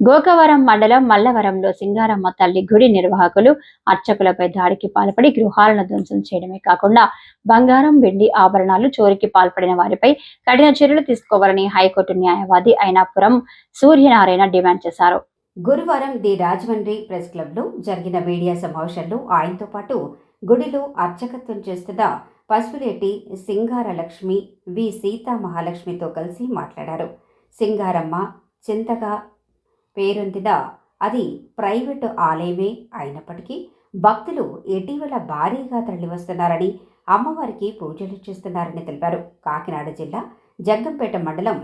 గోకవరం మండలం మల్లవరంలో సింగారమ్మ తల్లి గుడి నిర్వాహకులు అర్చకులపై దాడికి పాల్పడి గృహాలను ధ్వంసం చేయడమే కాకుండా బంగారం వెండి ఆభరణాలు చోరీకి పాల్పడిన వారిపై కఠిన చర్యలు తీసుకోవాలని హైకోర్టు న్యాయవాది అయినాపురం సూర్యనారాయణ డిమాండ్ చేశారు. గురువారం ది రాజమండ్రి ప్రెస్ క్లబ్లో జరిగిన మీడియా సమావేశంలో ఆయనతో పాటు గుడిలో అర్చకత్వం చేస్తున్న పసుపులేటి సింగారలక్ష్మి వి సీతా మహాలక్ష్మితో కలిసి మాట్లాడారు. సింగారమ్మ చింతగా పేరొందిన అది ప్రైవేటు ఆలయమే అయినప్పటికీ భక్తులు ఇటీవల భారీగా తరలివస్తున్నారని, అమ్మవారికి పూజలు చేస్తున్నారని తెలిపారు. కాకినాడ జిల్లా జగ్గంపేట మండలం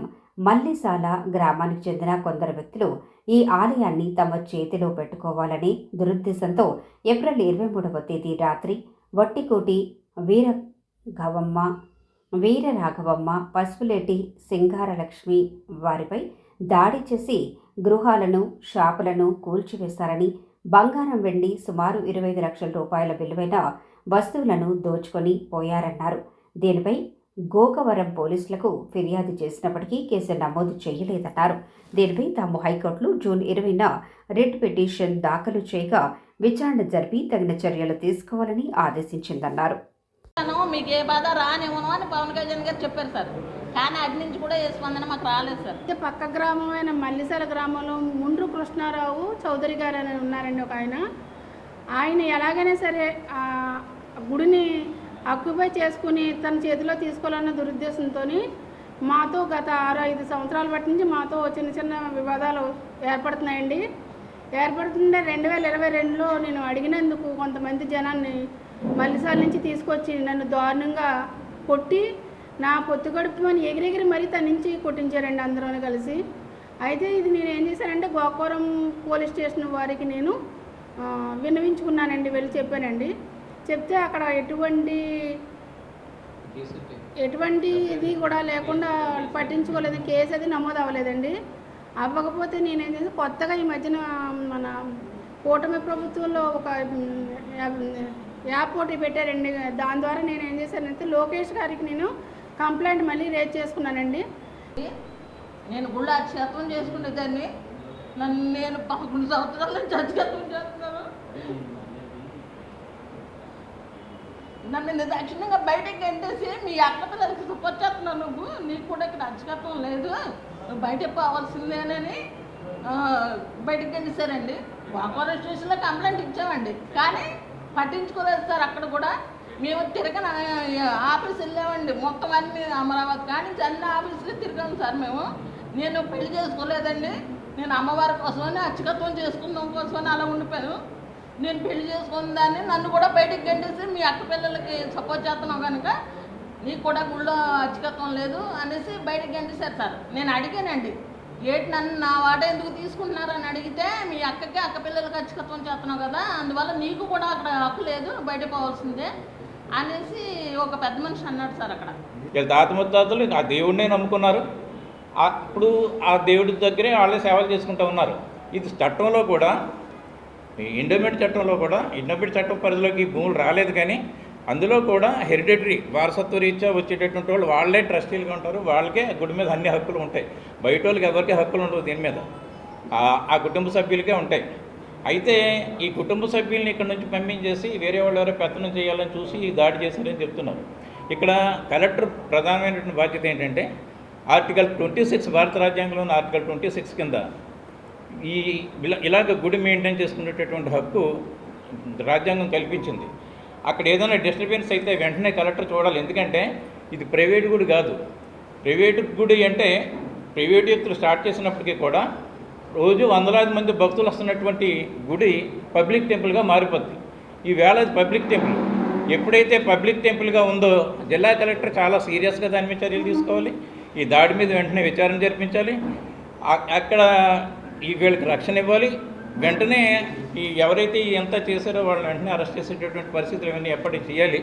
మల్లిసాల గ్రామానికి చెందిన కొందరు వ్యక్తులు ఈ ఆలయాన్ని తమ చేతిలో పెట్టుకోవాలని దురుద్దేశంతో ఏప్రిల్ 23వ తేదీ రాత్రి వట్టికోటి వీరరాఘవమ్మ పసుపులేటి సింగారలక్ష్మి వారిపై దాడి చేసి గృహాలను షాపులను కూల్చివేశారని, బంగారం వెండి సుమారు 25 లక్షల రూపాయల విలువైన వస్తువులను దోచుకొని పోయారన్నారు. దీనిపై గోకవరం పోలీసులకు ఫిర్యాదు చేసినప్పటికీ కేసు నమోదు చేయలేదన్నారు. దీనిపై తాము హైకోర్టులో జూన్ 20న రిట్ పిటిషన్ దాఖలు చేయగా విచారణ జరిపి తగిన చర్యలు తీసుకోవాలని ఆదేశించిందన్నారు. మీకు ఏ బాధ రానివ్వను అని పవన్ కళ్యాణ్ గారు చెప్పారు సార్, కానీ అటు నుంచి కూడా ఏ స్పందన మాకు రాలేదు సార్. పక్క గ్రామమైన మల్లిసాల గ్రామంలో ముండ్రు కృష్ణారావు చౌదరి గారు అని ఉన్నారండి ఒక ఆయన ఎలాగైనా సరే ఆ గుడిని ఆక్యుపై చేసుకుని తన చేతిలో తీసుకోవాలన్న దురుద్దేశంతో మాతో గత 6-5 సంవత్సరాల బట్టి నుంచి మాతో చిన్న చిన్న వివాదాలు ఏర్పడుతున్నాయండి. ఏర్పడుతుంటే 2022లో నేను అడిగినందుకు కొంతమంది జనాన్ని మల్లిసాల నుంచి తీసుకొచ్చి నన్ను దారుణంగా కొట్టి నా పొత్తు గడుపుమని ఎగిరెగిరి మరీ తన నుంచి కొట్టించారండి అందరూ కలిసి. అయితే ఇది నేను ఏం చేశానంటే గోకవరం పోలీస్ స్టేషన్ వారికి నేను విన్నవించుకున్నానండి, వెళ్ళి చెప్పానండి. చెప్తే అక్కడ ఎటువంటి ఇది కూడా లేకుండా పట్టించుకోలేదు, కేసు అది నమోదు అవ్వలేదండి. అవ్వకపోతే నేనేం చేసి కొత్తగా ఈ మధ్యన మన కూటమి ప్రభుత్వంలో ఒక యాప్ ఒకటి పెట్టారండి. దాని ద్వారా నేను ఏం చేశానంటే లోకేష్ గారికి నేను కంప్లైంట్ మళ్ళీ రేజ్ చేసుకున్నానండి. నేను గుళ్ళ అక్షతం చేసుకునే దాన్ని నేను 11 సంవత్సరాల నుంచి అక్షతం చేస్తున్నాను. నన్ను నిర్దాక్షిణ్యంగా బయటకు గంటేసి మీ అక్క పిల్లలకి సపోర్ట్ చేస్తున్నావు, నీకు కూడా ఇక్కడ అక్షతం లేదు, నువ్వు బయటకు పోవాల్సిందేనని బయటకు గంటేశారండి. గోకవరం స్టేషన్లో కంప్లైంట్ ఇచ్చామండి, కానీ పట్టించుకోలేదు సార్. అక్కడ కూడా మేము తిరగన ఆఫీస్ వెళ్ళామండి, మొత్తం అన్ని అమరావతి కానీ అన్ని ఆఫీసులు తిరిగాము సార్. నేను పెళ్లి చేసుకోలేదండి, నేను అమ్మవారి కోసమని అర్చకత్వం చేసుకుందాం కోసమని అలా ఉండిపోయాను. నేను పెళ్లి చేసుకున్న దాన్ని నన్ను కూడా బయటికి గంటేసి మీ అక్క పిల్లలకి సపోర్ట్ చేస్తున్నావు కనుక నీకు కూడా గుళ్ళో అర్చకత్వం లేదు అనేసి బయటకు గంటేశారు సార్. నేను అడిగానండి, నన్ను నా వాట ఎందుకు తీసుకుంటున్నారని అడిగితే మీ అక్కకి అక్క పిల్లలకి అర్చకత్వం చేస్తున్నావు కదా, అందువల్ల నీకు కూడా అక్కడ హక్కు లేదు, బయట పోవాల్సిందే అనేసి ఒక పెద్ద మనిషి అన్నాడు సార్. అక్కడ తాత ముత్తాతలు ఆ దేవుడినే నమ్ముకున్నారు, అప్పుడు ఆ దేవుడి దగ్గరే వాళ్ళే సేవలు చేసుకుంటూ ఉన్నారు. ఇది చట్టంలో కూడా ఎండోమెంట్ చట్టంలో కూడా ఎండోమెంట్ చట్టం పరిధిలోకి భూములు రాలేదు, కానీ అందులో కూడా హెరిడిటరీ వారసత్వ రీత్యా వచ్చేటటువంటి వాళ్ళు వాళ్ళే ట్రస్టీలుగా ఉంటారు, వాళ్ళకే గుడి మీద అన్ని హక్కులు ఉంటాయి. బయట వాళ్ళకి ఎవరికి హక్కులు ఉండవు, దీని మీద ఆ కుటుంబ సభ్యులకే ఉంటాయి. అయితే ఈ కుటుంబ సభ్యుల్ని ఇక్కడ నుంచి పంపించేసి వేరే వాళ్ళు ఎవరో పెత్తనం చేయాలని చూసి ఈ దాడి చేశారని చెప్తున్నారు. ఇక్కడ కలెక్టర్ ప్రధానమైనటువంటి బాధ్యత ఏంటంటే ఆర్టికల్ 26 భారత రాజ్యాంగంలో ఉన్న ఆర్టికల్ 26 కింద ఇలాగ గుడి మెయింటైన్ చేసుకునేటటువంటి హక్కు రాజ్యాంగం కల్పించింది. అక్కడ ఏదైనా డిస్టర్బెన్స్ అయితే వెంటనే కలెక్టర్ చూడాలి, ఎందుకంటే ఇది ప్రైవేట్ గుడి కాదు. ప్రైవేటు గుడి అంటే ప్రైవేటు వ్యక్తులు స్టార్ట్ చేసినప్పటికీ కూడా రోజు వందలాది మంది భక్తులు వస్తున్నటువంటి గుడి పబ్లిక్ టెంపుల్గా మారిపోద్ది. ఈవేళ అది పబ్లిక్ టెంపుల్. ఎప్పుడైతే పబ్లిక్ టెంపుల్గా ఉందో జిల్లా కలెక్టర్ చాలా సీరియస్గా దాని మీద చర్యలు తీసుకోవాలి. ఈ దాడి మీద వెంటనే విచారణ జరిపించాలి, అక్కడ వీళ్ళకి రక్షణ ఇవ్వాలి. వెంటనే ఎవరైతే ఎంత చేశారో వాళ్ళని వెంటనే అరెస్ట్ చేసేటటువంటి పరిస్థితులు ఇవన్నీ ఎప్పటికీ చేయాలి.